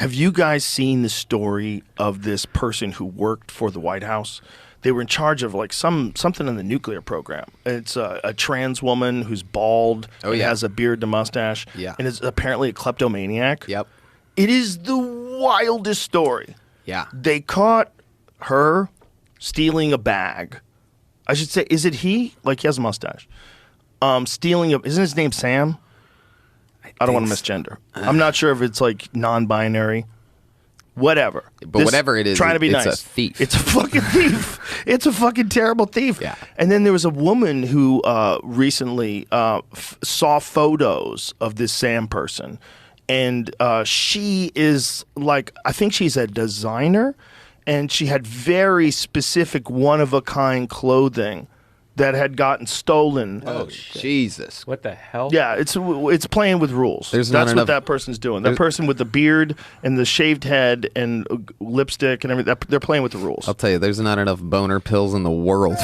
Have you guys seen the story of this person who worked for the White House? They were in charge of like something in the nuclear program. It's a trans woman who's bald and has a beard and mustache and is apparently a kleptomaniac. Yep. It is the wildest story. Yeah. They caught her stealing a bag. I should say, is it he? Like, he has a mustache. Stealing isn't his name Sam? I don't want to misgender. I'm not sure if it's like non-binary. Whatever. But whatever it is, trying to be it's nice. a thief. It's a fucking thief. It's a fucking terrible thief. Yeah. And then there was a woman who recently saw photos of this Sam person. And she is like, I think she's a designer. And she had very specific one-of-a-kind clothing that had gotten stolen. Oh, Jesus. What the hell? Yeah, it's playing with rules. That's what that person's doing. That person with the beard and the shaved head and lipstick and everything, they're playing with the rules. I'll tell you, there's not enough boner pills in the world.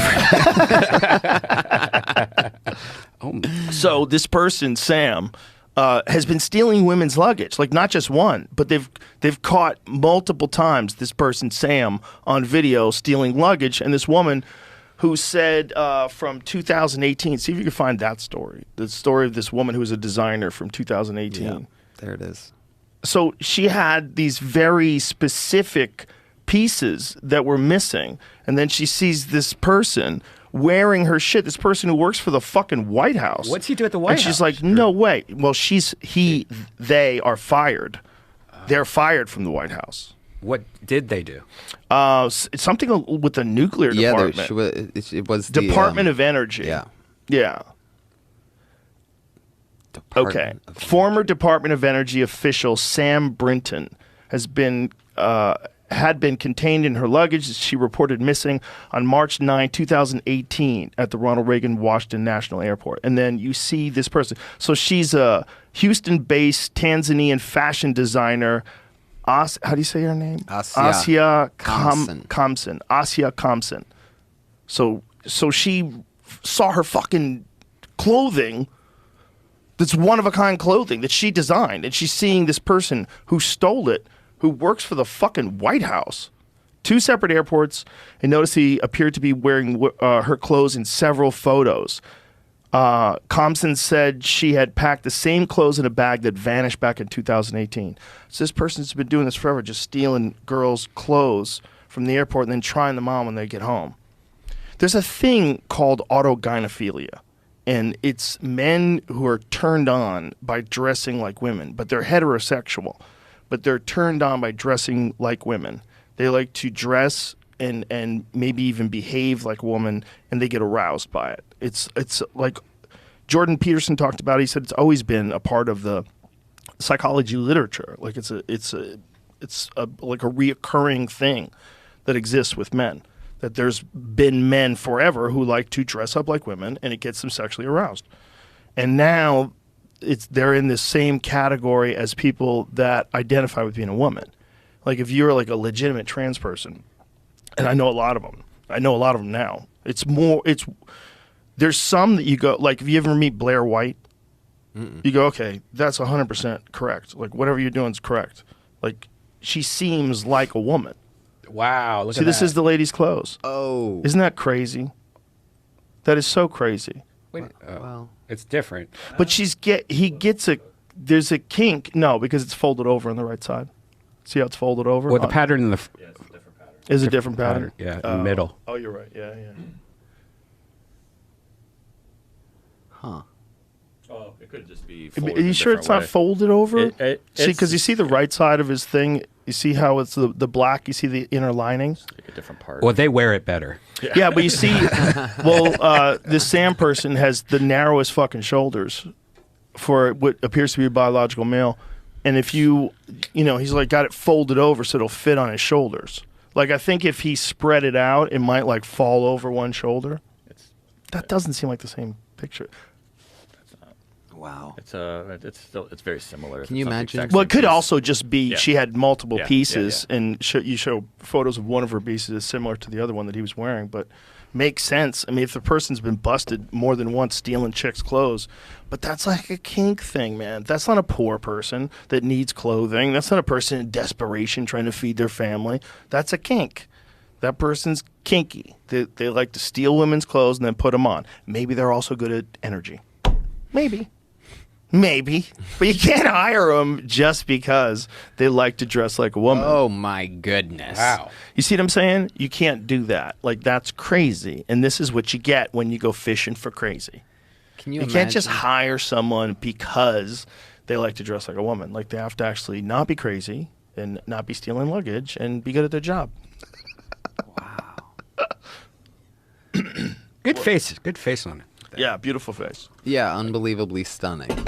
So this person, Sam, has been stealing women's luggage, like not just one, but they've caught multiple times this person, Sam, on video stealing luggage, and this woman who said from 2018, see if you can find that story, the story of this woman who was a designer from 2018. Yeah, there it is. So she had these very specific pieces that were missing, and then she sees this person wearing her shit, this person who works for the fucking White House. What's he do at the White House? And she's like, no way. Well, they are fired. They're fired from the White House. What did they do? Something with the nuclear department. It was the Department of Energy. Yeah. Yeah. Department of Former Department of Energy official Sam Brinton had been contained in her luggage. She reported missing on March 9, 2018 at the Ronald Reagan Washington National Airport. And then you see this person. So she's a Houston-based Tanzanian fashion designer. How do you say her name? Asia Kamsen. Asia Kamsen. So she saw her fucking clothing, that's one-of-a-kind clothing that she designed, and she's seeing this person who stole it, who works for the fucking White House. 2 separate airports, and notice he appeared to be wearing her clothes in several photos. Compson said she had packed the same clothes in a bag that vanished back in 2018. So this person's been doing this forever, just stealing girls' clothes from the airport and then trying them on when they get home. There's a thing called autogynephilia, and it's men who are turned on by dressing like women, but they're heterosexual, but they're turned on by dressing like women. They like to dress and maybe even behave like a woman, and they get aroused by it. It's like Jordan Peterson talked about. He said it's always been a part of the psychology literature. Like it's like a reoccurring thing that exists with men. That there's been men forever who like to dress up like women, and it gets them sexually aroused. And now they're in the same category as people that identify with being a woman. Like if you're like a legitimate trans person, and I know a lot of them. I know a lot of them now. There's some that you go, like if you ever meet Blair White, you go, okay, that's 100% correct. Like whatever you're doing is correct. Like she seems like a woman. Wow, look at that. See, this is the lady's clothes. Oh. Isn't that crazy? That is so crazy. Wait, well, it's different. But there's a kink. No, because it's folded over on the right side. See how it's folded over? Well, the pattern in the... Yeah, it's a different pattern. Is a different pattern? Yeah, in the middle. Oh, you're right. Yeah. huh. Oh, it could just be. Are you sure it's not folded over? See, because you see the right side of his thing. You see how it's the black. You see the inner lining. Like a different part. Well, they wear it better. Yeah, but you see, this Sam person has the narrowest fucking shoulders for what appears to be a biological male. And if he's like got it folded over so it'll fit on his shoulders. Like I think if he spread it out, it might like fall over one shoulder. That doesn't seem like the same picture. Wow. It's very similar. Can you imagine? Well, it could also just be she had multiple Yeah, pieces, and you show photos of one of her pieces is similar to the other one that he was wearing. But makes sense. I mean, if the person's been busted more than once stealing chicks' clothes, but that's like a kink thing, man. That's not a poor person that needs clothing. That's not a person in desperation trying to feed their family. That's a kink. That person's kinky. They like to steal women's clothes and then put them on. Maybe they're also good at energy. Maybe. But you can't hire them just because they like to dress like a woman. Oh my goodness. Wow. You see what I'm saying? You can't do that. Like, that's crazy. And this is what you get when you go fishing for crazy. Can you You can't just hire someone because they like to dress like a woman. Like, they have to actually not be crazy and not be stealing luggage and be good at their job. Good face. Good face on it. Yeah, beautiful face. Yeah, unbelievably stunning. Can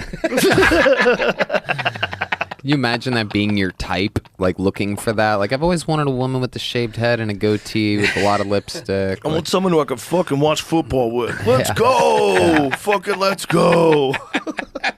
you imagine that being your type, like looking for that? Like, I've always wanted a woman with a shaved head and a goatee with a lot of lipstick. I want someone who I can fucking watch football with. Let's go! Fucking let's go!